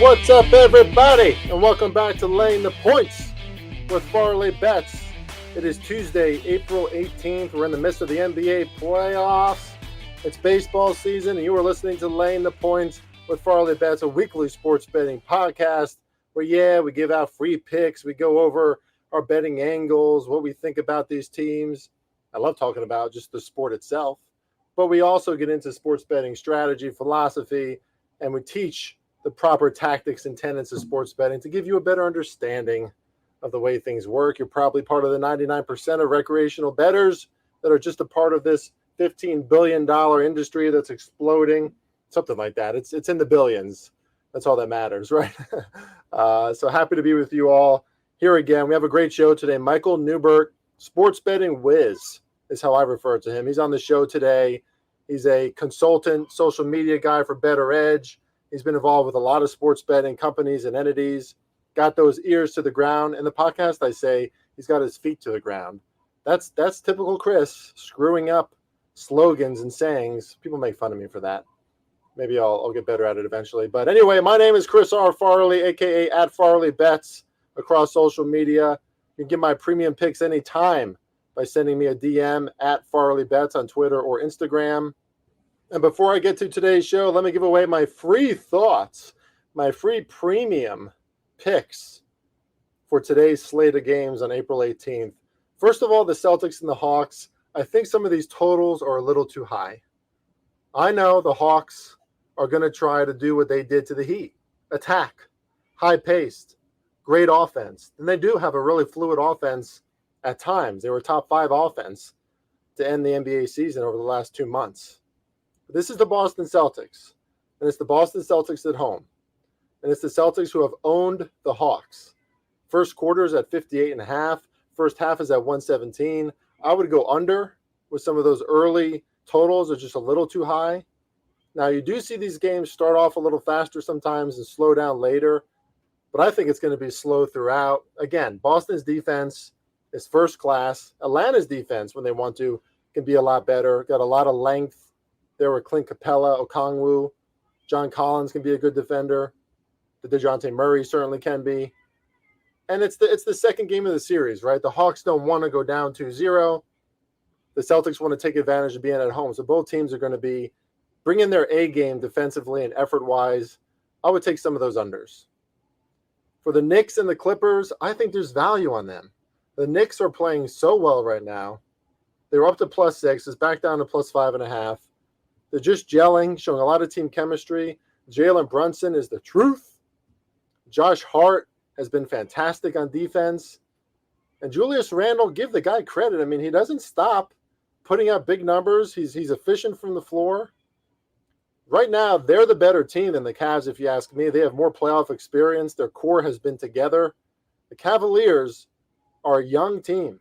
What's up, everybody, and welcome back to Laying the Points with Farley Bets. It is Tuesday, April 18th. We're in the midst of the NBA playoffs. It's baseball season, and you are listening to Laying the Points with Farley Bets, a weekly sports betting podcast where, we give out free picks. We go over our betting angles, what we think about these teams. I love talking about just the sport itself, but we also get into sports betting strategy, philosophy, and we teach the proper tactics and tenets of sports betting to give you a better understanding of the way things work. You're probably part of the 99% of recreational bettors that are just a part of this $15 billion industry that's exploding, something like that. It's in the billions. That's all that matters, right? So happy to be with you all here again. We have a great show today. Michael Neubert, sports betting whiz is how I refer to him. He's on the show today. He's a consultant, social media guy for Bettor Edge. He's been involved with a lot of sports betting companies and entities, got those ears to the ground. In the podcast, I say he's got his feet to the ground. That's typical Chris, screwing up slogans and sayings. People make fun of me for that. Maybe I'll get better at it eventually. But anyway, my name is Chris R. Farley, a.k.a. at Farley Bets, across social media. You can get my premium picks anytime by sending me a DM at Farley Bets on Twitter or Instagram. And before I get to today's show, let me give away my free thoughts, my free premium picks for today's slate of games on April 18th. First of all, the Celtics and the Hawks. I think some of these totals are a little too high. I know the Hawks are going to try to do what they did to the Heat. Attack, high-paced, great offense. And they do have a really fluid offense at times. They were top 5 offense to end the NBA season over the last 2 months. This is the Boston Celtics, and it's the Boston Celtics at home. And it's the Celtics who have owned the Hawks. First quarter is at 58.5. First half is at 117. I would go under with some of those early totals are just a little too high. Now, you do see these games start off a little faster sometimes and slow down later, but I think it's going to be slow throughout. Again, Boston's defense is first class. Atlanta's defense, when they want to, can be a lot better. Got a lot of length. There were Clint Capella, Okongwu. John Collins can be a good defender. The DeJounte Murray certainly can be. And it's the second game of the series, right? The Hawks don't want to go down 2-0. The Celtics want to take advantage of being at home. So both teams are going to be bringing their A game defensively and effort-wise. I would take some of those unders. For the Knicks and the Clippers, I think there's value on them. The Knicks are playing so well right now. They were up to +6. It's back down to +5.5. They're just gelling, showing a lot of team chemistry. Jalen Brunson is the truth. Josh Hart has been fantastic on defense. And Julius Randle, give the guy credit. I mean, he doesn't stop putting up big numbers. He's efficient from the floor. Right now, they're the better team than the Cavs, if you ask me. They have more playoff experience. Their core has been together. The Cavaliers are a young team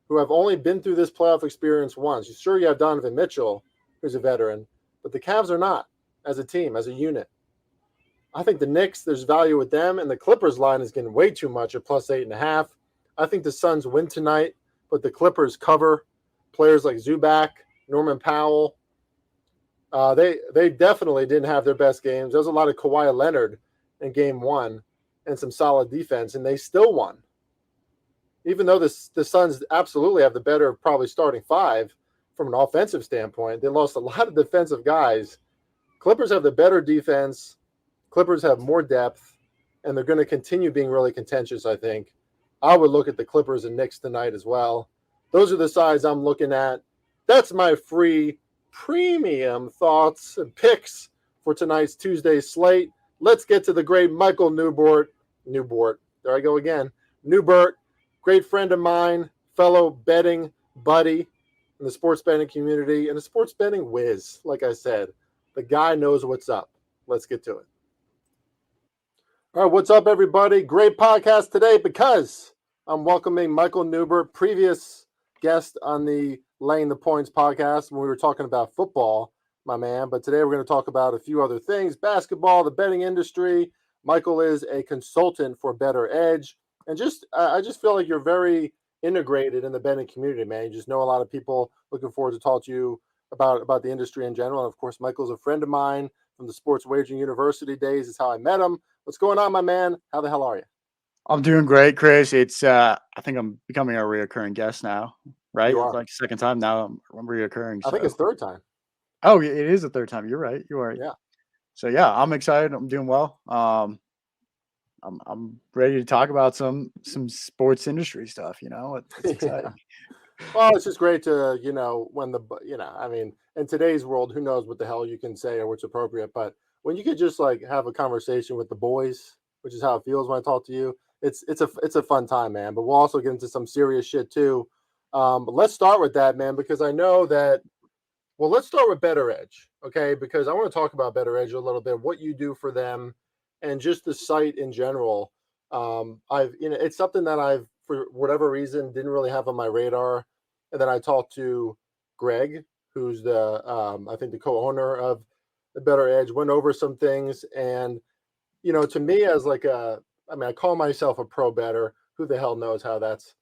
who have only been through this playoff experience once. Sure, you have Donovan Mitchell, who's a veteran, but the Cavs are not as a team, as a unit. I think the Knicks, there's value with them, and the Clippers line is getting way too much at +8.5. I think the Suns win tonight, but the Clippers cover. Players like Zubac, Norman Powell, they definitely didn't have their best games. There was a lot of Kawhi Leonard in game 1 and some solid defense, and they still won. Even though the Suns absolutely have the better probably starting 5, from an offensive standpoint, they lost a lot of defensive guys. Clippers have the better defense. Clippers have more depth, and they're going to continue being really contentious, I think. I would look at the Clippers and Knicks tonight as well. Those are the sides I'm looking at. That's my free premium thoughts and picks for tonight's Tuesday slate. Let's get to the great Michael Neubert. There I go again. Neubert, great friend of mine, fellow betting buddy in the sports betting community, and a sports betting whiz, like I said. The guy knows what's up. Let's get to it. All right, what's up, everybody? Great podcast today because I'm welcoming Michael Neubert, previous guest on the Laying the Points podcast when we were talking about football, my man. But today we're going to talk about a few other things, basketball, the betting industry. Michael is a consultant for Bettor Edge. And I just feel like you're very integrated in the betting community, man. You just know a lot of people. Looking forward to talk to you about the industry in general. And of course, Michael's a friend of mine, from the Sports Wagering University days. Is how I met him. What's going on, my man? How the hell are you? I'm doing great, Chris. It's I think I'm becoming a reoccurring guest now, right? You It's are. like second time now I'm reoccurring. I think So it's third time. it is the third time. You're right. You're right. Yeah. So yeah, I'm excited. I'm doing well. I'm ready to talk about some sports industry stuff. It's Yeah. exciting. Well, it's just great to, when I mean, in today's world, who knows what the hell you can say or what's appropriate. But when you could just like have a conversation with the boys, which is how it feels when I talk to you, it's a fun time, man. But we'll also get into some serious shit too. But let's start with that, man, because I know that. Well, let's start with Bettor Edge, okay? Because I want to talk about Bettor Edge a little bit, what you do for them, and just the site in general. It's something that I've, for whatever reason, didn't really have on my radar. And then I talked to Greg, who's I think the co-owner of the Bettor Edge, went over some things, and to me, as like I call myself a pro better. Who the hell knows how that's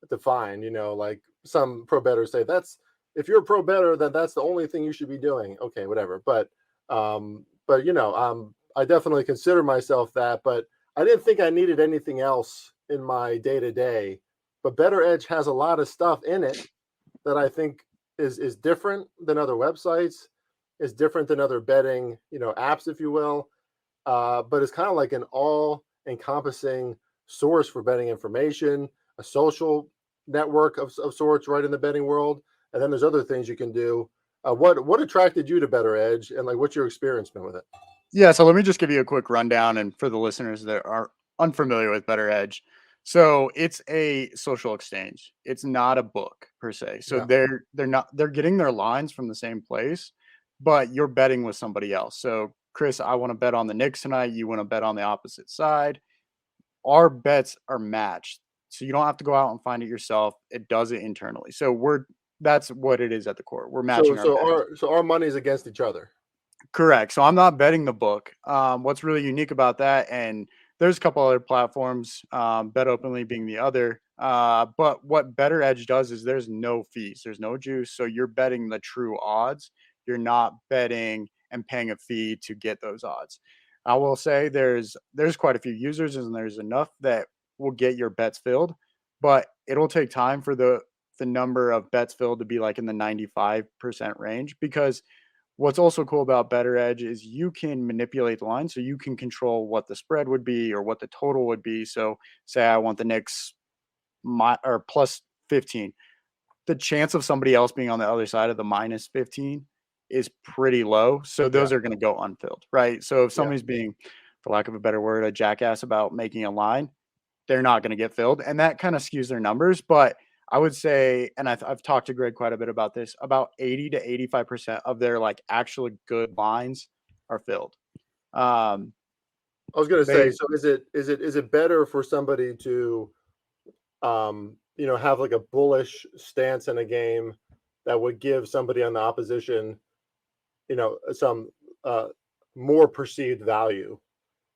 defined? Like some pro bettors say, that's if you're a pro better, then that's the only thing you should be doing. Okay, whatever. But I definitely consider myself that. But I didn't think I needed anything else in my day to day. But Bettor Edge has a lot of stuff in it that I think is different than other websites, is different than other betting apps, if you will. But it's kind of like an all-encompassing source for betting information, a social network of sorts, right in the betting world. And then there's other things you can do. What attracted you to Bettor Edge, and like what's your experience been with it? Yeah, so let me just give you a quick rundown, and for the listeners that are unfamiliar with Better Edge. So it's a social exchange. It's not a book per se. So Yeah. they're getting their lines from the same place, but you're betting with somebody else. So Chris, I want to bet on the Knicks tonight. You want to bet on the opposite side. Our bets are matched. So you don't have to go out and find it yourself. It does it internally. So that's what it is at the core. We're So matching our so bets. our money's against each other. Correct. So I'm not betting the book. What's really unique about that, and there's a couple other platforms, Bet Openly being the other. But what Better Edge does is there's no fees, there's no juice. So you're betting the true odds. You're not betting and paying a fee to get those odds. I will say there's quite a few users, and there's enough that will get your bets filled, but it'll take time for the number of bets filled to be like in the 95% range, because what's also cool about Better Edge is you can manipulate the line, so you can control what the spread would be or what the total would be. So, say I want the Knicks or plus 15. The chance of somebody else being on the other side of the minus 15 is pretty low. So Yeah. those are going to go unfilled, right? So if Yeah. somebody's being, for lack of a better word, a jackass about making a line, they're not going to get filled, and that kind of skews their numbers. But I would say, and I've talked to Greg quite a bit about this, about 80 to 85% of their like actually good lines are filled. Um, I was gonna say, they so is it better for somebody to have like a bullish stance in a game that would give somebody on the opposition, some more perceived value,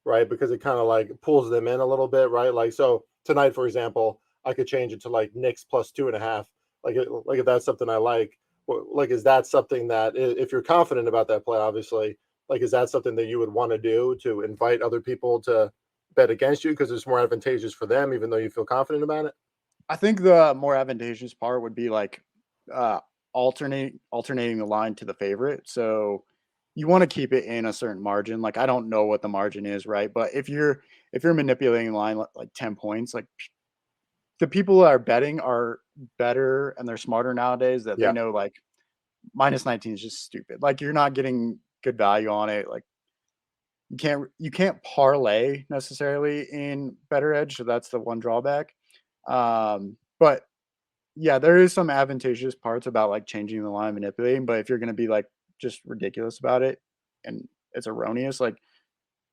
right? Because it kind of like pulls them in a little bit, right? Like so tonight, for example, I could change it to like Knicks plus 2.5. Like if that's something I like, like is that something that if you're confident about that play, obviously, like is that something that you would want to do to invite other people to bet against you because it's more advantageous for them, even though you feel confident about it? I think the more advantageous part would be like uh, alternating the line to the favorite. So you want to keep it in a certain margin. Like I don't know what the margin is, right? But if you're manipulating the line like 10 points, like the people that are betting are better and they're smarter nowadays, that they Yeah. know like minus 19 is just stupid. Like you're not getting good value on it. Like you can't parlay necessarily in Better Edge, so that's the one drawback. But yeah, there is some advantageous parts about like changing the line, manipulating. But if you're going to be like just ridiculous about it and it's erroneous, like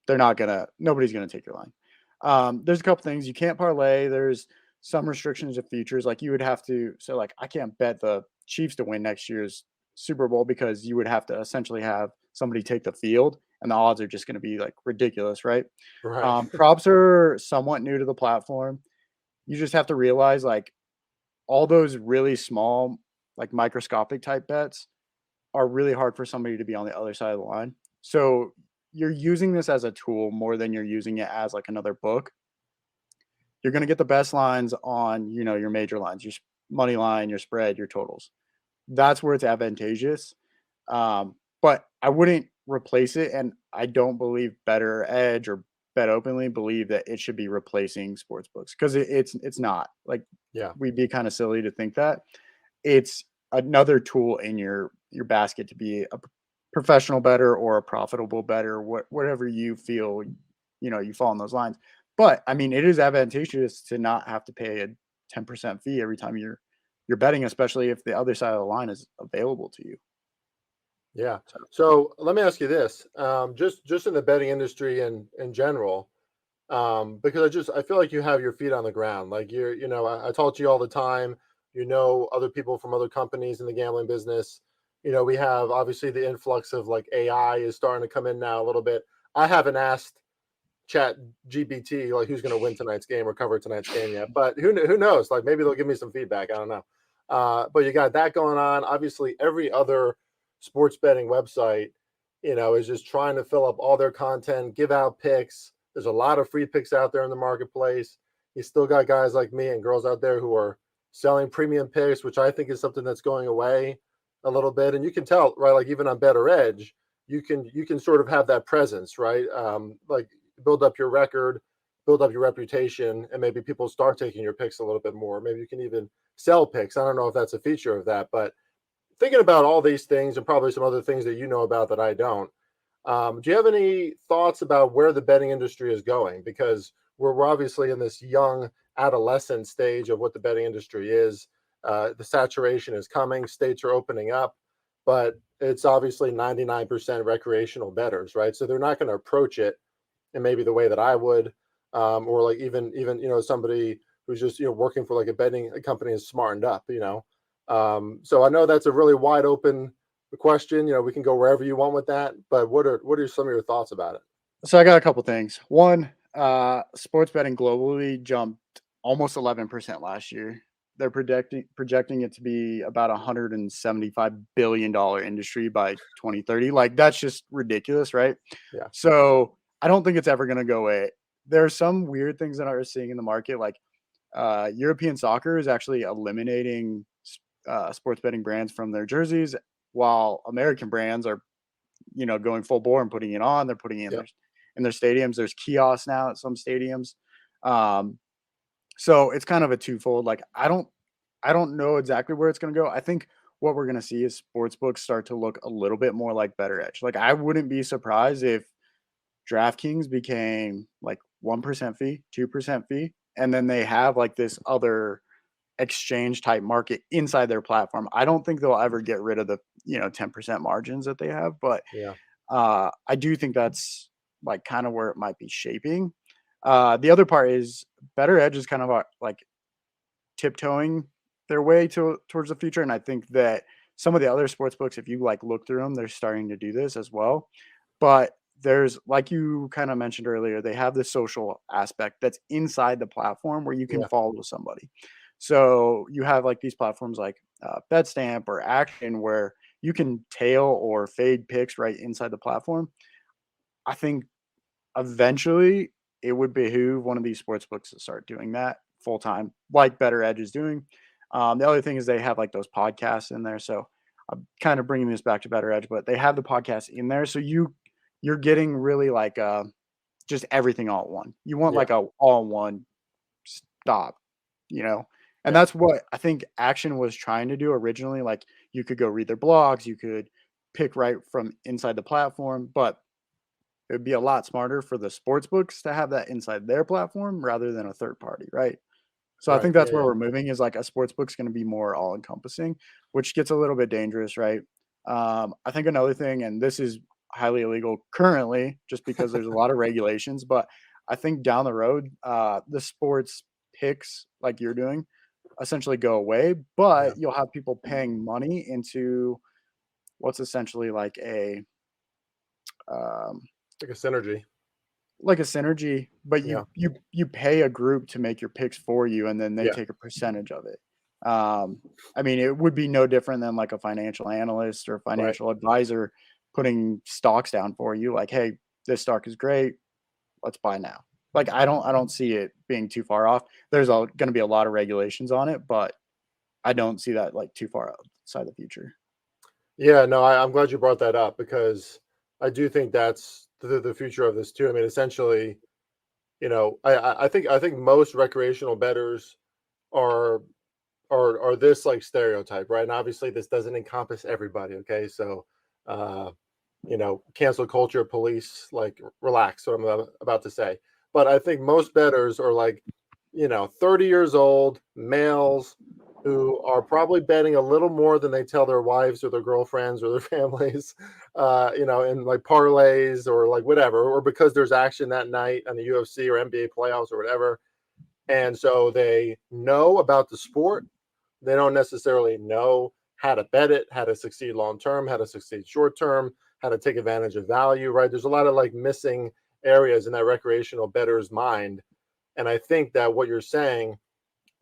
nobody's gonna take your line. There's a couple things you can't parlay. There's some restrictions of futures. Like you would have to, so like I can't bet the Chiefs to win next year's Super Bowl, because you would have to essentially have somebody take the field, and the odds are just going to be like ridiculous, right? Right. Props are somewhat new to the platform. You just have to realize like all those really small, like microscopic type bets are really hard for somebody to be on the other side of the line. So you're using this as a tool more than you're using it as like another book. You're going to get the best lines on, your major lines, your money line, your spread, your totals. That's where it's advantageous. But I wouldn't replace it, and I don't believe Bettor Edge or Bet Openly believe that it should be replacing sports books because it's not. Like, Yeah. we'd be kind of silly to think that. It's another tool in your basket to be a professional bettor or a profitable bettor, whatever you feel, you fall in those lines. But I mean, it is advantageous to not have to pay a 10% fee every time you're betting, especially if the other side of the line is available to you. Yeah. So So let me ask you this: just in the betting industry and in general, because I feel like you have your feet on the ground. Like I talk to you all the time. You know other people from other companies in the gambling business. We have obviously the influx of like AI is starting to come in now a little bit. I haven't asked Chat GPT like who's going to win tonight's game or cover tonight's game yet, but who knows? Like maybe they'll give me some feedback. I don't know. But you got that going on. Obviously, every other sports betting website, is just trying to fill up all their content, give out picks. There's a lot of free picks out there in the marketplace. You still got guys like me and girls out there who are selling premium picks, which I think is something that's going away a little bit. And you can tell, right? Like even on Bettor Edge, you can sort of have that presence, right? Like build up your record, build up your reputation, and maybe people start taking your picks a little bit more. Maybe you can even sell picks. I don't know if that's a feature of that, but thinking about all these things and probably some other things that you know about that I don't. Do you have any thoughts about where the betting industry is going? Because we're obviously in this young adolescent stage of what the betting industry is. The saturation is coming. States are opening up, but it's obviously 99% recreational bettors, right? So they're not going to approach it in maybe the way that I would, or like even somebody who's just working for like a betting company is smartened up. So I know that's a really wide open question. We can go wherever you want with that, but what are some of your thoughts about it? so I got a couple things. One, sports betting globally jumped almost 11% last year. They're projecting it to be about $175 billion industry by 2030. Like, that's just ridiculous, right? Yeah, So I don't think it's ever going to go away. There are some weird things that I'm seeing in the market, like European soccer is actually eliminating sports betting brands from their jerseys, while American brands are, going full bore and putting it on. They're putting it yeah, in their stadiums. There's kiosks now at some stadiums. Um, so it's kind of a twofold. Like, I don't know exactly where it's going to go. I think what we're going to see is sports books start to look a little bit more like Bettor Edge. Like, I wouldn't be surprised if DraftKings became like 1% fee, 2% fee, and then they have like this other exchange type market inside their platform. I don't think they'll ever get rid of the 10% margins that they have, but yeah, I do think that's like kind of where it might be shaping. The other part is Bettor Edge is kind of like tiptoeing their way towards the future, and I think that some of the other sports books, if you like look through them, they're starting to do this as well. But there's, like you kind of mentioned earlier, they have the social aspect that's inside the platform where you can yeah, follow somebody. So you have like these platforms like Betstamp or Action where you can tail or fade picks right inside the platform. I think eventually it would behoove one of these sports books to start doing that full time, like Bettor Edge is doing. The other thing is they have like those podcasts in there. So I'm kind of bringing this back to Bettor Edge, but they have the podcast in there. So you're getting really like just everything all at one. You want yeah, like a all in one stop, you know? And yeah, that's what I think Action was trying to do originally. Like, you could go read their blogs, you could pick right from inside the platform, but it would be a lot smarter for the sports books to have that inside their platform rather than a third party, right? So I right, think yeah, that's where yeah, we're moving, is like a sports book's going to be more all encompassing, which gets a little bit dangerous, right? I think another thing, and this is highly illegal currently, just because there's a lot of regulations, but I think down the road, the sports picks like you're doing essentially go away, yeah. but you'll have people paying money into what's essentially um, Like a synergy. like a synergy, but Yeah, you pay a group to make your picks for you, and then they yeah, take a percentage of it. I mean, it would be no different than like a financial analyst or right, financial advisor putting stocks down for you. Like, hey, this stock is great. Let's buy now. Like I don't see it being too far off. There's going to be a lot of regulations on it, but I don't see that like too far outside the future. Yeah, no, I'm glad you brought that up because I do think that's the future of this too. I mean, essentially, I think most recreational bettors are are this like stereotype, right? And obviously, this doesn't encompass everybody. Okay, so uh, cancel culture, police, like relax. What I'm about to say, but I think most bettors are like 30 years old males who are probably betting a little more than they tell their wives or their girlfriends or their families, in like parlays or like whatever, or because there's action that night on the UFC or NBA playoffs or whatever. And so they know about the sport. They don't necessarily know how to bet it, how to succeed long term, how to succeed short term, how to take advantage of value, right? There's a lot of like missing areas in that recreational bettor's mind. And I think that what you're saying,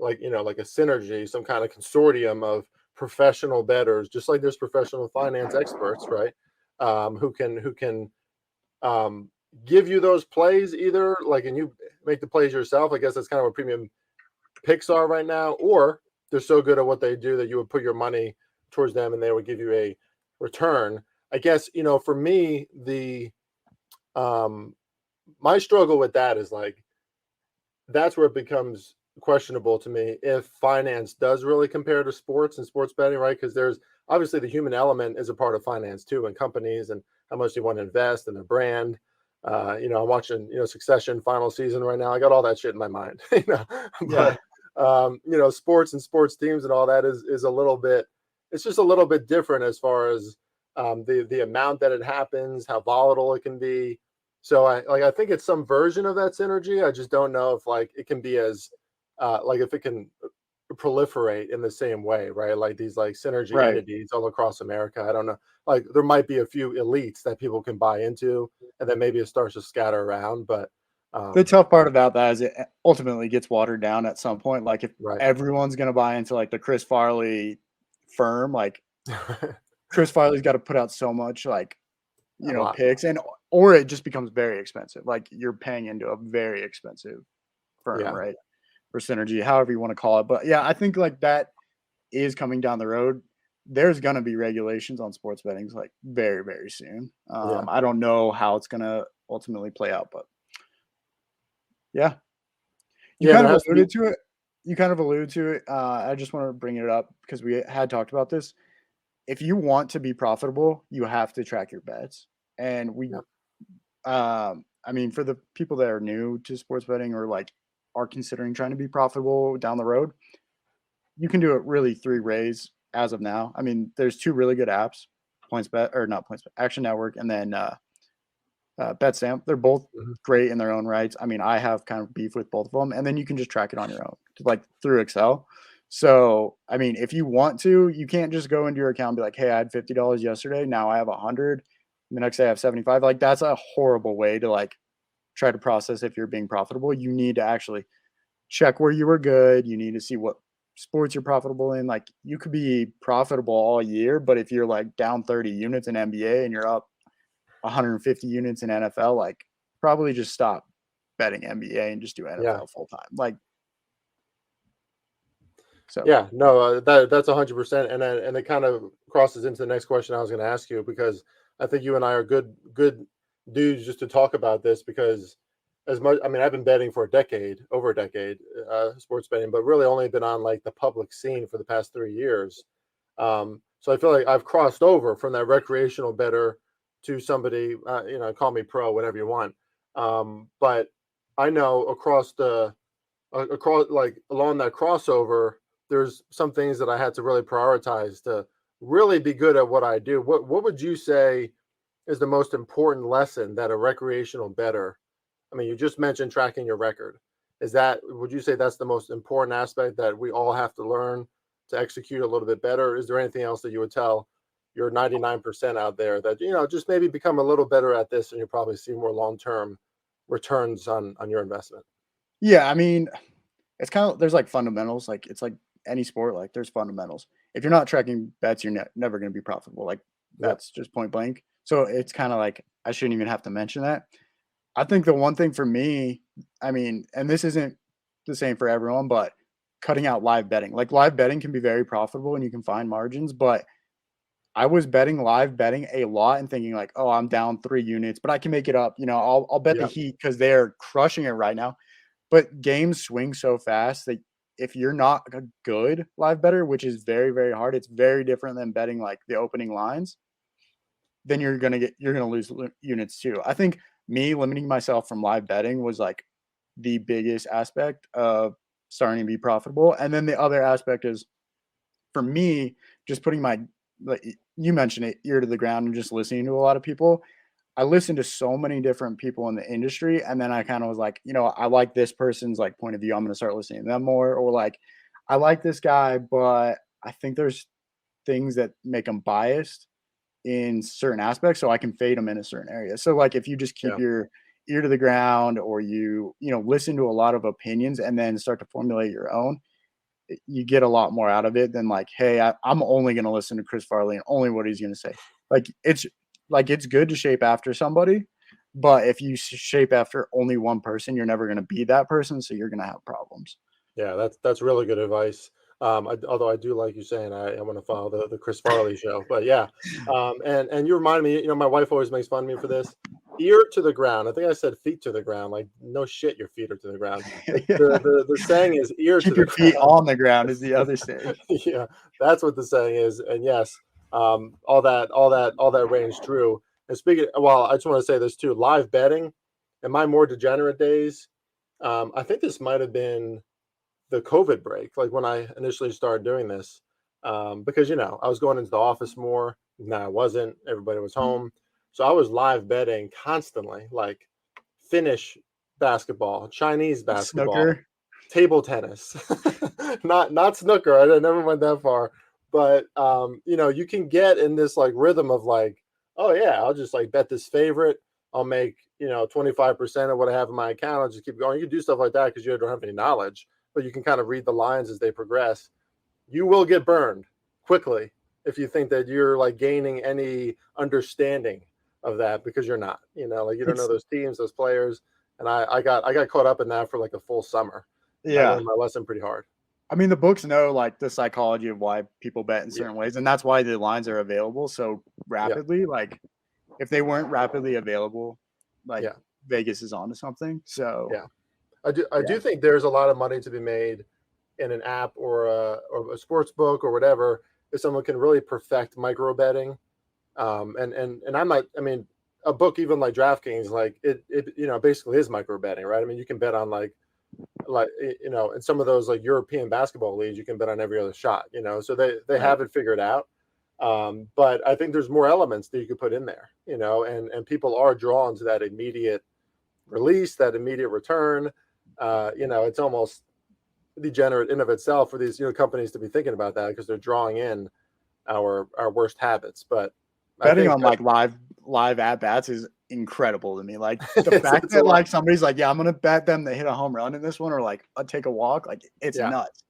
like, like a synergy, some kind of consortium of professional bettors, just like there's professional finance experts, right? Who can um, give you those plays either like, and you make the plays yourself. I guess that's kind of what premium picks are right now, or they're so good at what they do that you would put your money towards them and they would give you a return. I guess, for me, the um my struggle with that is like that's where it becomes questionable to me if finance does really compare to sports and sports betting, right? Because there's obviously the human element is a part of finance too, and companies and how much you want to invest in their brand. I'm watching, Succession final season right now. I got all that shit in my mind, Yeah. but sports and sports teams and all that is a little bit. It's just a little bit different as far as the amount that it happens, how volatile it can be. So I think it's some version of that synergy. I just don't know if like it can be as like if it can proliferate in the same way, right? Like these like synergy Right. entities all across America. I don't know. Like there might be a few elites that people can buy into, and then maybe it starts to scatter around. But The um, tough part about that is it ultimately gets watered down at some point. Like if right, everyone's going to buy into like the Chris Farley firm, like Chris Farley's got to put out so much like, a lot. picks and or it just becomes very expensive. Like you're paying into a very expensive firm, Yeah, right? For synergy, however you want to call it. But yeah, I think like that is coming down the road. There's going to be regulations on sports betting like very, very soon. yeah, I don't know how it's going to ultimately play out, but yeah, you yeah. kind There of has to be. alluded to it. You kind of alluded to it. I just want to bring it up because we had talked about this. If you want to be profitable, you have to track your bets. And Yeah, I mean, for the people that are new to sports betting or like are considering trying to be profitable down the road, you can do it really three ways as of now. I mean, there's two really good apps, PointsBet or not PointsBet, Action Network, and then BetStamp. They're both mhm, great in their own rights. I mean, I have kind of beef with both of them, and then you can just track it on your own, like through Excel. So, I mean, if you want to, you can't just go into your account and be like, "Hey, I had $50 yesterday. Now I have 100. The next day I have 75." Like that's a horrible way to like try to process if you're being profitable. You need to actually check where you were good. You need to see what sports you're profitable in. Like you could be profitable all year, but if you're like down 30 units in NBA and you're up 150 units in NFL, like probably just stop betting NBA and just do yeah, NFL full time. Like so. yeah. No, that's 100%, and it kind of crosses into the next question I was going to ask you because I think you and I are good dudes just to talk about this because as much I mean I've been betting for a decade, over a decade, sports betting, but really only been on like the public scene for the past 3 years. So I feel like I've crossed over from that recreational better to somebody, call me pro, whatever you want. But I know across like along that crossover, there's some things that I had to really prioritize to really be good at what I do. What would you say is the most important lesson that a recreational better? I mean, you just mentioned tracking your record. Would you say that's the most important aspect that we all have to learn to execute a little bit better? Is there anything else that you would tell your 99% out there that, just maybe become a little better at this and you'll probably see more long-term returns on your investment? Yeah, I mean, it's kind of there's like fundamentals. Like it's like any sport. Like there's fundamentals. If you're not tracking bets, you're never going to be profitable. Like Yep. that's just point blank. So it's kind of like I shouldn't even have to mention that. I think the one thing for me, I mean, and this isn't the same for everyone, but cutting out live betting. Like live betting can be very profitable and you can find margins, but I was betting live betting a lot and thinking like, oh, I'm down 3 units, but I can make it up. I'll bet the Yeah, Heat because they're crushing it right now. But games swing so fast that if you're not a good live better, which is very, very hard, it's very different than betting like the opening lines, then you're gonna lose units too. I think me limiting myself from live betting was like the biggest aspect of starting to be profitable. And then the other aspect is for me, just putting my like you mentioned it, ear to the ground and just listening to a lot of people. I listened to so many different people in the industry, and then I kind of was like, I like this person's like point of view. I'm gonna start listening to them more, or like, I like this guy, but I think there's things that make him biased in certain aspects, so I can fade them in a certain area. So like, if you just keep yeah, your ear to the ground, or listen to a lot of opinions, and then start to formulate your own, you get a lot more out of it than like, hey, I'm only going to listen to Chris Farley and only what he's going to say. It's good to shape after somebody, but if you shape after only one person, you're never going to be that person, so you're going to have problems. yeah. That's really good advice. Although I do like you saying I want to follow the Chris Farley show, but yeah. And you remind me, my wife always makes fun of me for this. Ear to the ground. I think I said feet to the ground. Like no shit, your feet are to the ground. The saying is ear to Keep the your feet ground. on the ground is the other saying. Yeah, that's what the saying is. And yes, all that reigns true. And speaking, well, I just want to say this too. Live betting, in my more degenerate days, I think this might have been the COVID break, like when I initially started doing this, because I was going into the office more. No, I wasn't. Everybody was home, so I was live betting constantly, like Finnish basketball, Chinese basketball, Snooker. table tennis, not snooker. I never went that far, but you can get in this like rhythm of like, oh yeah, I'll just like bet this favorite. I'll make 25% of what I have in my account. I'll just keep going. You can do stuff like that because you don't have any knowledge, but you can kind of read the lines as they progress. You will get burned quickly if you think that you're like gaining any understanding of that because you're not. Like you don't know It's those teams, those players. And I got caught up in that for like a full summer. I yeah. learned my lesson pretty hard. I mean, the books know like the psychology of why people bet in Yeah, certain ways, and that's why the lines are available so yeah, rapidly. Like, if they weren't rapidly available, like yeah, Vegas is onto something. So yeah. I do yeah, think there's a lot of money to be made in an app or a sports book or whatever if someone can really perfect micro betting. And I mean, a book even like DraftKings, like it basically is micro betting, right? I mean, you can bet on like in some of those like European basketball leagues, you can bet on every other shot, so they right. have it figured out. But I think there's more elements that you could put in there, and people are drawn to that immediate release, that immediate return. It's almost degenerate in of itself for these companies to be thinking about that because they're drawing in our worst habits. But I Betting think on like live at bats is incredible to me. Like the fact it's a that lot. like somebody's like, yeah, I'm gonna bet them they hit a home run in this one, or like I'll take a walk. Like it's Yeah. nuts.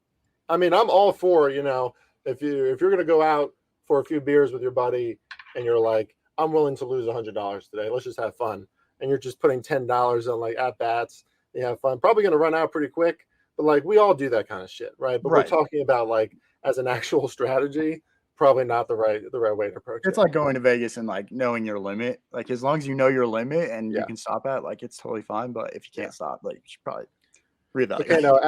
I mean, I'm all for, if you're gonna go out for a few beers with your buddy and you're like, I'm willing to lose $100 today. Let's just have fun. And you're just putting $10 on like at bats. You have fun. Probably gonna run out pretty quick, but like we all do that kind of shit, right? But we're Right. talking about like as an actual strategy, probably not the right way to approach It's it. like going to Vegas and like knowing your limit. Like as long as you know your limit and you Yeah, can stop at, like it's totally fine. But if you yeah. can't stop, like you should probably Okay, reevaluate. now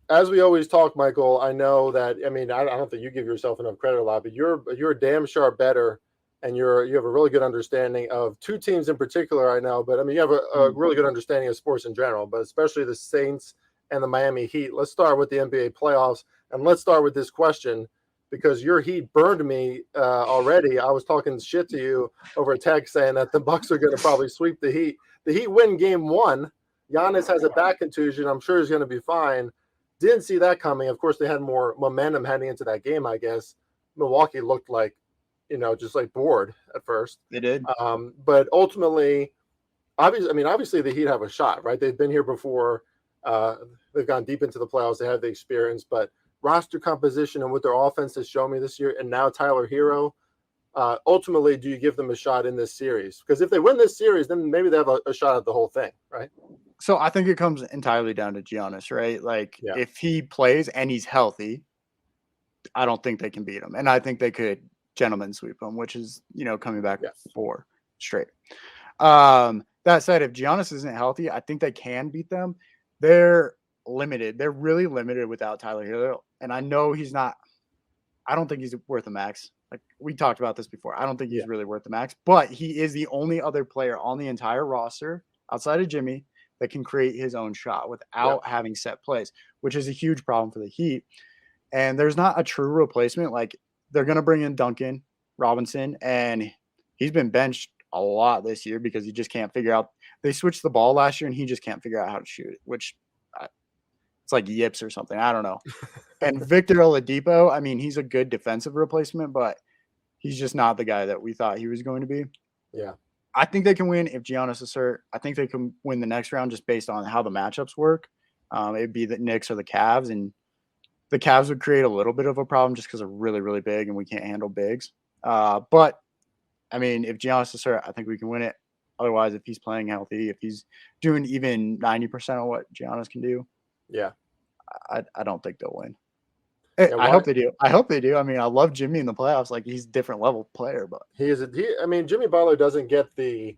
as we always talk, Michael, I know that I mean I don't think you give yourself enough credit a lot, but you're a damn sharp better, and you have a really good understanding of two teams in particular. I know, but I mean you have a Mm. really good understanding of sports in general, but especially the Saints and the Miami Heat. Let's start with the NBA playoffs, and let's start with this question because your Heat burned me already. I was talking shit to you over a text saying that the Bucks are going to probably sweep the Heat. The Heat win Game 1. Giannis has a back contusion. I'm sure he's going to be fine. Didn't see that coming. Of course, they had more momentum heading into that game, I guess. Milwaukee looked like, just like bored at first. They did. But ultimately, obviously the Heat have a shot, right? They've been here before. Uh, they've gone deep into the playoffs. They have the experience, but roster composition and what their offense has shown me this year, and now Tyler Hero, ultimately, do you give them a shot in this series? Because if they win this series, then maybe they have a shot at the whole thing, right? So I think it comes entirely down to Giannis, right? Like Yeah. if he plays and he's healthy, I don't think they can beat him. And I think they could gentleman sweep him, which is, coming back Yes. 4 straight. That said, if Giannis isn't healthy, I think they can beat them. They're limited. They're really limited without Tyler Hero. And I know he's not, I don't think he's worth a max. Like we talked about this before. I don't think Yeah. he's really worth the max, but he is the only other player on the entire roster outside of Jimmy that can create his own shot Yep. without having set plays, which is a huge problem for the Heat. And there's not a true replacement. Like they're going to bring in Duncan Robinson, and he's been benched a lot this year because he just can't figure out. They switched the ball last year, and he just can't figure out how to shoot it, which it's like yips or something. I don't know. And Victor Oladipo, I mean, he's a good defensive replacement, but he's just not the guy that we thought he was going to be. Yeah. I think they can win if Giannis is hurt. I think they can win the next round just based on how the matchups work. It'd be the Knicks or the Cavs, and the Cavs would create a little bit of a problem just because they're really, really big and we can't handle bigs. But I mean, if Giannis is hurt, I think we can win it. Otherwise, if he's playing healthy, if he's doing even 90% of what Giannis can do, Yeah. I don't think they'll win. Yeah. I Why? hope they do. I hope they do. I mean, I love Jimmy in the playoffs. Like he's a different level player, but He is. I mean, Jimmy Butler doesn't get the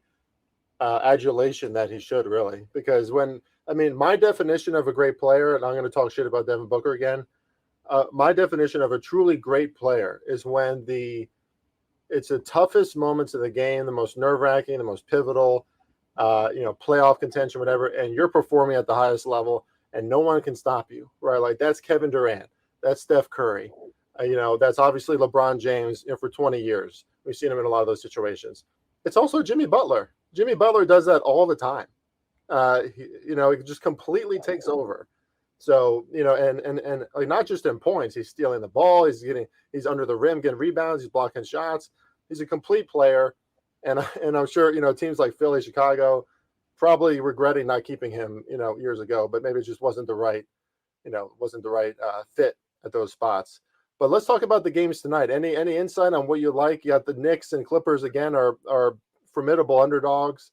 adulation that he should really, because my definition of a great player, and I'm going to talk shit about Devin Booker again. My definition of a truly great player is when it's the toughest moments of the game, the most nerve wracking, the most pivotal, playoff contention, whatever, and you're performing at the highest level, and no one can stop you, right? Like that's Kevin Durant, that's Steph Curry, that's obviously LeBron James. For 20 years, we've seen him in a lot of those situations. It's also Jimmy Butler. Jimmy Butler does that all the time. He just completely takes over. So, and like not just in points, he's stealing the ball, he's under the rim, getting rebounds, he's blocking shots. He's a complete player. And I'm sure, teams like Philly, Chicago, probably regretting not keeping him, years ago, but maybe it just wasn't the right fit at those spots. But let's talk about the games tonight. Any insight on what you like? You got the Knicks and Clippers again are formidable underdogs.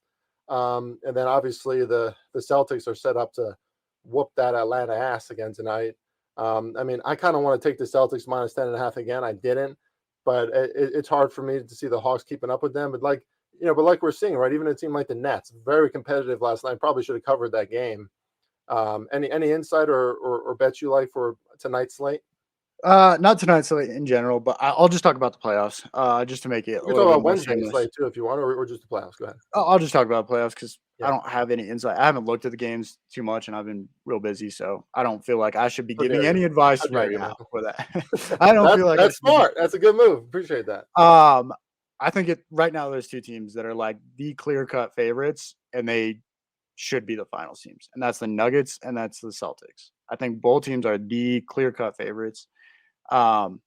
And then obviously the Celtics are set up to whoop that Atlanta ass again tonight. I kind of want to take the Celtics minus 10.5 again. I didn't, but it's hard for me to see the Hawks keeping up with them. But like we're seeing, right? Even a team like the Nets, very competitive last night, probably should have covered that game. Any insight or bets you like for tonight's slate? not tonight, so in general, but I'll just talk about the playoffs, just to make it a We can talk little bit about more Wednesday's seamless. slate too if you want, or just the playoffs. Go ahead. I'll just talk about playoffs because I Yeah. don't have any insight. I haven't looked at the games too much, and I've been real busy, so I don't feel like I should be How dare giving any you? advice How dare right you, now Michael? for that. I don't feel like I That's should be smart. That's a good move. Appreciate that. I think right now there's two teams that are like the clear-cut favorites, and they should be the finals teams, and that's the Nuggets and that's the Celtics. I think both teams are the clear-cut favorites. Um,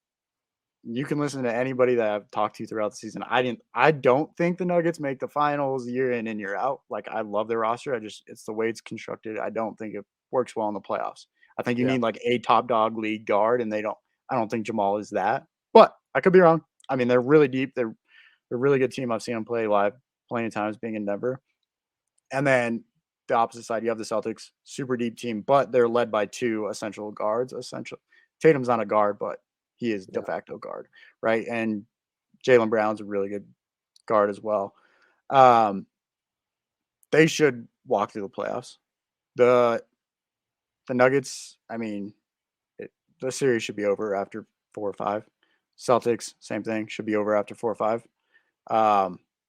you can listen to anybody that I've talked to throughout the season. I don't think the Nuggets make the finals year in and year out. Like I love their roster. It's the way it's constructed. I don't think it works well in the playoffs. I think you Yeah. need like a top dog league guard, and I don't think Jamal is that. But I could be wrong. I mean, they're really deep. They're a really good team. I've seen them play live plenty of times being in Denver. And then the opposite side, you have the Celtics, super deep team, but they're led by two essential guards. Tatum's not a guard, but he is de Yeah. facto guard, right? And Jaylen Brown's a really good guard as well. Um, they should walk through the playoffs. The Nuggets, I mean, the series should be over after 4 or 5. Celtics, same thing, should be over after 4 or 5.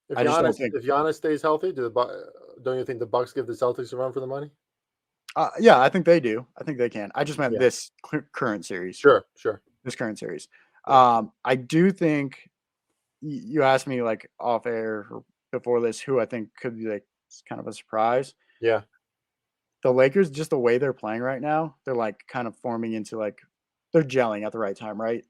If I just don't Giannis think. if Giannis stays healthy, don't you think the Bucks give the Celtics a run for the money? Yeah, I think they do. I think they can. I just meant Yeah. this current series. Sure. This current series. Yeah. I do think you asked me like off air or before this who I think could be like kind of a surprise. Yeah. The Lakers, just the way they're playing right now, they're like kind of forming into like they're gelling at the right time, right?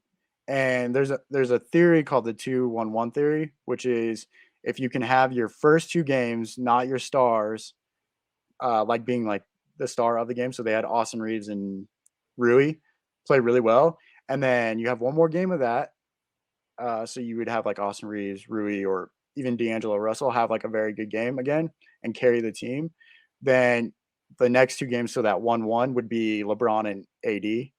And there's a theory called the 2-1-1 theory, which is if you can have your first 2 games, not your stars, like being like the star of the game. So they had Austin Reeves and Rui play really well. And then you have one more game of that. So you would have like Austin Reeves, Rui, or even D'Angelo Russell have like a very good game again and carry the team. Then the next 2 games, so that 1-1 would be LeBron and AD.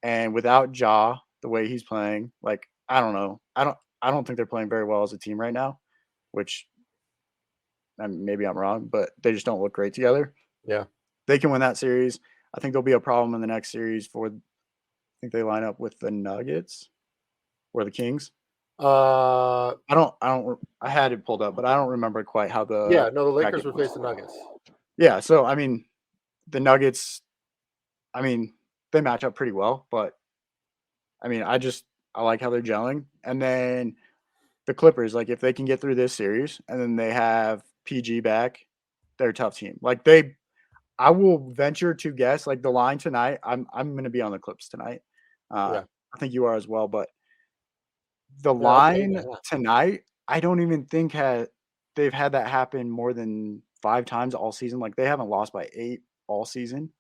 And without Ja, the way he's playing, like I don't know, I don't think they're playing very well as a team right now. Which maybe I'm wrong, but they just don't look great together. Yeah. They can win that series. I think there'll be a problem in the next series I think they line up with the Nuggets or the Kings. Uh, I had it pulled up, but I don't remember quite how yeah. the No, the Lakers bracket would was. face the Nuggets. Yeah, so I mean, the Nuggets, I mean, they match up pretty well, but I mean, I like how they're gelling. And then the Clippers, like if they can get through this series and then they have PG back, they're a tough team. Like I will venture to guess like the line tonight. I'm going to be on the Clips tonight. Yeah. I think you are as well, but the Yeah. I'll take line it. Yeah. tonight, I don't even think they've had that happen more than 5 times all season. Like they haven't lost by 8 all season.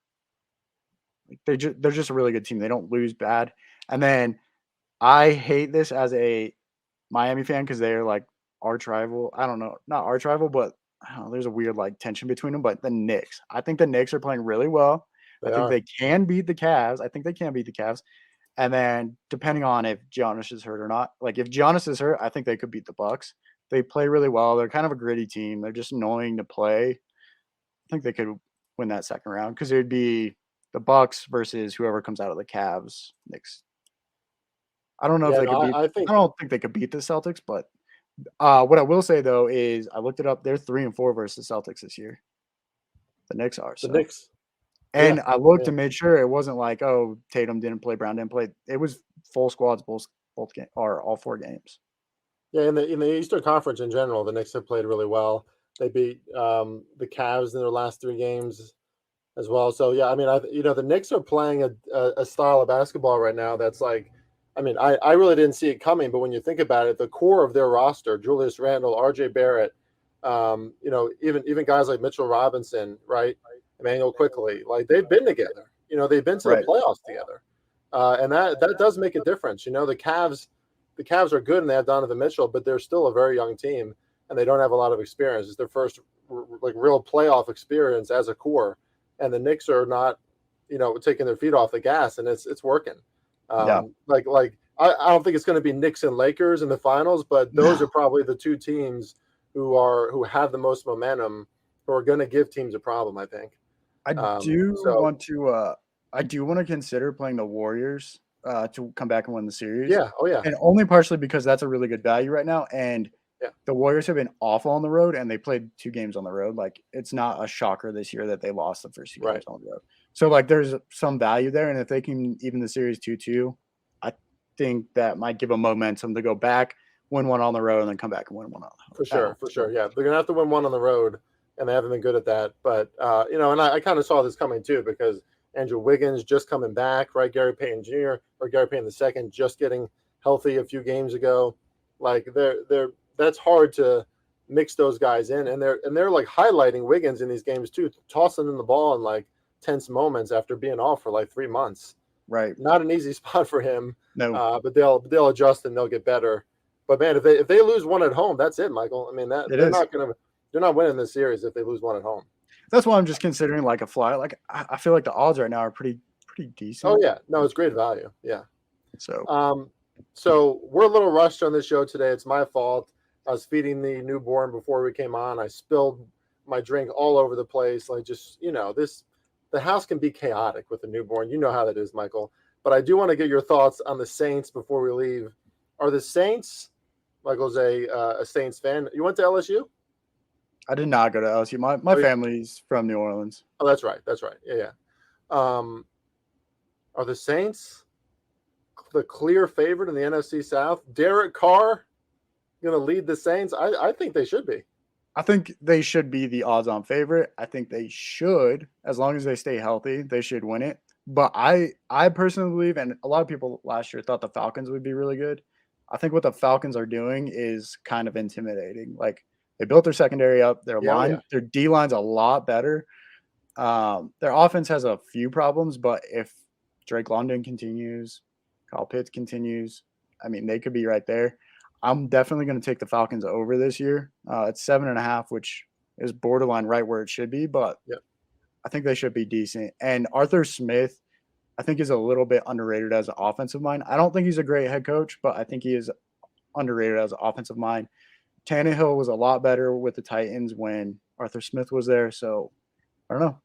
Like they're just a really good team. They don't lose bad. And then I hate this as a Miami fan because they're like arch rival. I don't know, not arch rival, but I don't know, there's a weird like tension between them. But the Knicks, I think the Knicks are playing really well. I They think are. they can beat the Cavs. I think they can beat the Cavs. And then depending on if Giannis is hurt or not, like if Giannis is hurt, I think they could beat the Bucks. They play really well. They're kind of a gritty team. They're just annoying to play. I think they could win that second round because it would be the Bucks versus whoever comes out of the Cavs. Knicks. I don't know if Yeah. they No, could beat. I think I don't think they could beat the Celtics, but what I will say though is I looked it up. They're 3-4 versus Celtics this year. The Knicks are the so. Knicks. Yeah. And I looked Yeah. and made sure it wasn't like, oh, Tatum didn't play, Brown didn't play. It was full squads, both game or all 4 games. Yeah. In the Eastern Conference in general, the Knicks have played really well. They beat the Cavs in their last 3 games as well. So yeah, I mean, the Knicks are playing a style of basketball right now that's like, I mean, I really didn't see it coming, but when you think about it, the core of their roster, Julius Randle, R.J. Barrett, even guys like Mitchell Robinson, right, Emmanuel Quickly, like they've been together. They've been to the Right. playoffs together, and that does make a difference. The Cavs are good and they have Donovan Mitchell, but they're still a very young team and they don't have a lot of experience. It's their first like real playoff experience as a core, and the Knicks are not, taking their feet off the gas, and it's working. Yeah. I don't think it's going to be Knicks and Lakers in the finals, but those are No. probably the 2 teams who have the most momentum, who are going to give teams a problem, I think. I do So want to consider playing the Warriors to come back and win the series. yeah, oh yeah, And only partially because that's a really good value right now. And yeah, the Warriors have been awful on the road and they played 2 games on the road. Like it's not a shocker this year that they lost the first 2 games right. on the road. So like there's some value there. And if they can even the series 2-2, I think that might give them momentum to go back, win one on the road, and then come back and win one For at sure, home. for So sure. Yeah, they're gonna have to win one on the road, and they haven't been good at that. But and I kind of saw this coming too because Andrew Wiggins just coming back, right? Gary Payton Jr. or Gary Payton II just getting healthy a few games ago. Like that's hard to mix those guys in, and they're like highlighting Wiggins in these games too, tossing in the ball in like tense moments after being off for like 3 months. right. Not an easy spot for him, No, but they'll adjust and they'll get better. But man, if they lose one at home, that's it, Michael. I mean that it is. they're not winning this series if they lose one at home. That's why I'm just considering like a fly. Like I feel like the odds right now are pretty Oh decent. yeah, no, it's great value. Yeah. So Um, so we're a little rushed on this show today. It's my fault. I was feeding the newborn before we came on. I spilled my drink all over the place. Like just the house can be chaotic with a newborn. You know how that is, Michael. But I do want to get your thoughts on the Saints before we leave. Are the Saints? Michael's a Saints fan. You went to LSU? I did not go to LSU. My Oh, yeah. family's from New Orleans. Oh, that's right. That's right. Yeah, yeah. Um, are the Saints the clear favorite in the NFC South? Derek Carr going to lead the Saints? I think they should be. I think they should be the odds-on favorite. I think they should, as long as they stay healthy, they should win it. But I personally believe, and a lot of people last year thought the Falcons would be really good. I think what the Falcons are doing is kind of intimidating. Like they built their secondary up, Yeah, oh, yeah. their D line's a lot better. Their offense has a few problems, but if Drake London continues, Kyle Pitts continues, I mean, they could be right there. I'm definitely going to take the Falcons over this year. It's 7.5, which is borderline right where it should be, but Yeah. I think they should be decent. And Arthur Smith, I think, is a little bit underrated as an offensive mind. I don't think he's a great head coach, but I think he is underrated as an offensive mind. Tannehill was a lot better with the Titans when Arthur Smith was there. So I don't know.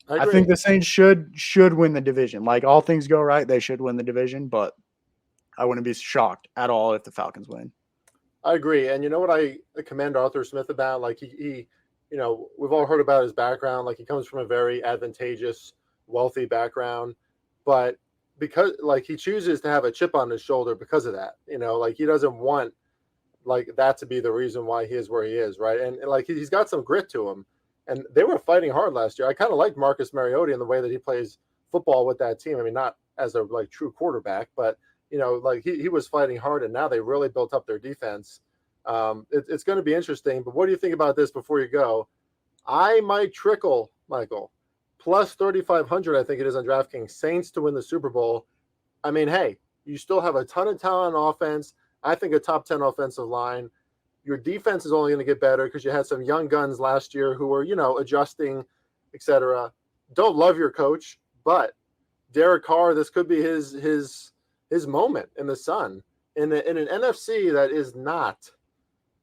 I agree. think the Saints should win the division. Like, all things go right, they should win the division, but I wouldn't be shocked at all if the Falcons win. I agree. And you know what I commend Arthur Smith about? Like he we've all heard about his background. Like he comes from a very advantageous, wealthy background, but because like he chooses to have a chip on his shoulder because of that, like he doesn't want like that to be the reason why he is where he is. Right. And like he's got some grit to him, and they were fighting hard last year. I kind of like Marcus Mariota in the way that he plays football with that team. I mean, not as a like true quarterback, but like he was fighting hard, and now they really built up their defense. It's going to be interesting. But what do you think about this before you go? I might trickle, Michael, plus 3,500. I think it is on DraftKings. Saints to win the Super Bowl. I mean, hey, you still have a ton of talent on offense. I think a top 10 offensive line. Your defense is only going to get better because you had some young guns last year who were, adjusting, etc. Don't love your coach, but Derek Carr, this could be his moment in the sun in an NFC that is not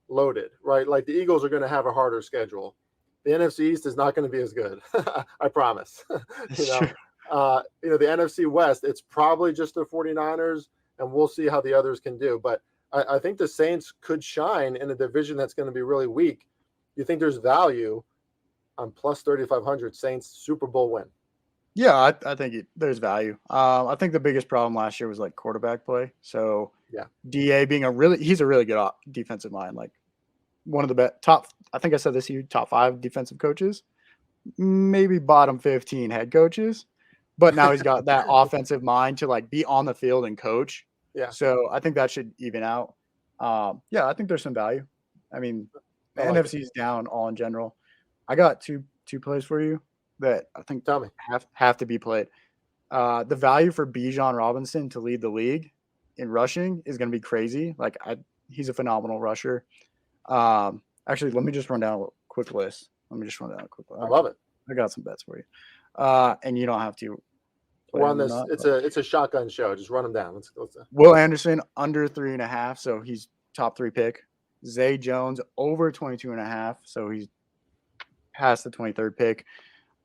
loaded, right? Like the Eagles are going to have a harder schedule. The NFC East is not going to be as good. I promise. The NFC West, it's probably just the 49ers, and we'll see how the others can do. But I think the Saints could shine in a division that's going to be really weak. You think there's value on plus 3,500 Saints Super Bowl win? Yeah, I think there's value. I think the biggest problem last year was like quarterback play. So yeah, DA being he's a really good defensive mind, like one of the best top. I think I said this year, top 5 defensive coaches, maybe bottom 15 head coaches. But now he's got that offensive mind to like be on the field and coach. Yeah. So I think that should even out. I think there's some value. I mean, the NFC is down all in general. I got two plays for you that I think have to be played. The value for Bijan Robinson to lead the league in rushing is going to be crazy. Like he's a phenomenal rusher. Actually, let me just run down a quick list. I love it. I got some bets for you. And you don't have to. Run this. It's a shotgun show. Just run them down. Let's Will Anderson under 3.5, so he's top 3 pick. Zay Jones over 22.5, so he's past the 23rd pick.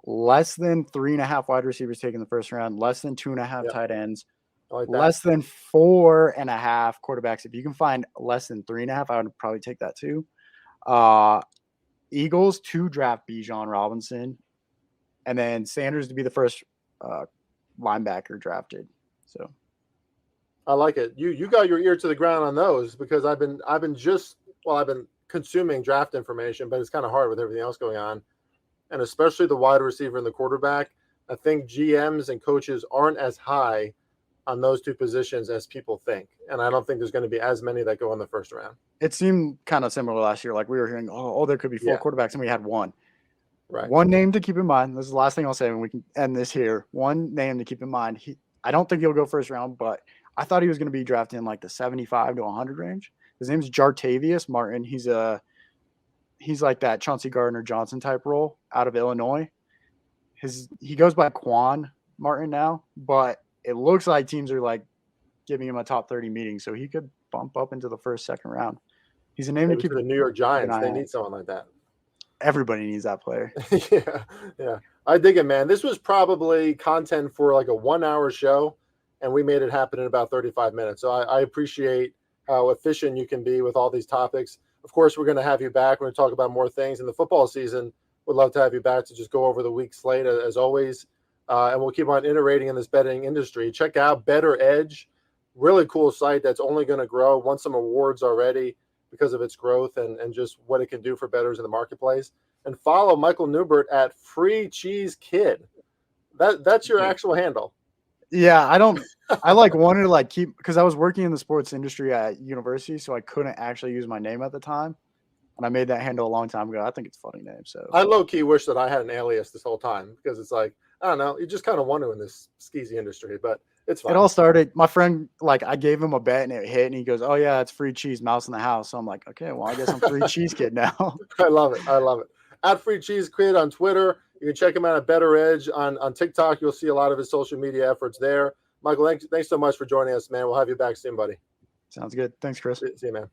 Less than 3.5 wide receivers taken the first round. Less than 2.5 tight ends. Less than 4.5 quarterbacks. If you can find less than 3.5, I would probably take that too. Eagles to draft Bijan Robinson, and then Sanders to be the first linebacker drafted. So I like it. You got your ear to the ground on those because I've been consuming draft information, but it's kind of hard with everything else going on, and especially the wide receiver and the quarterback. I think GMs and coaches aren't as high on those two positions as people think, and I don't think there's going to be as many that go in the first round. It seemed kind of similar last year. Like we were hearing, there could be 4 quarterbacks, and we had 1. Right. One name to keep in mind. This is the last thing I'll say, and we can end this here. One name to keep in mind. I don't think he'll go first round, but I thought he was going to be drafted in like the 75 to 100 range. His name's Jartavius Martin. He's like that Chauncey Gardner-Johnson type role out of Illinois. He goes by Quan Martin now, but it looks like teams are like giving him a top 30 meeting, so he could bump up into the first, second round. He's a name to keep. The New York Giants, they need someone like that. Everybody needs that player. Yeah. I dig it, man. This was probably content for like a 1-hour show, and we made it happen in about 35 minutes. So I appreciate how efficient you can be with all these topics. Of course, we're going to have you back. We're going to talk about more things in the football season. Would love to have you back to just go over the week slate as always. And we'll keep on iterating in this betting industry. Check out Bettor Edge. Really cool site that's only going to grow. Won some awards already because of its growth and just what it can do for bettors in the marketplace. And follow Michael Neubert at Free Cheese Kid. That's your actual handle. Yeah, I wanted to keep, because I was working in the sports industry at university, so I couldn't actually use my name at the time. And I made that handle a long time ago. I think it's a funny name. So I low-key wish that I had an alias this whole time because it's like, I don't know, you just kind of want to in this skeezy industry. But It's fine. It all started. My friend, like, I gave him a bet and it hit, and he goes, "Oh yeah, it's free cheese, mouse in the house." So I'm like, "Okay, well, I guess I'm free cheese kid now." I love it. I love it. At Free Cheese Kid on Twitter. You can check him out at Bettor Edge on TikTok. You'll see a lot of his social media efforts there. Michael, thanks so much for joining us, man. We'll have you back soon, buddy. Sounds good. Thanks, Chris. See you, man.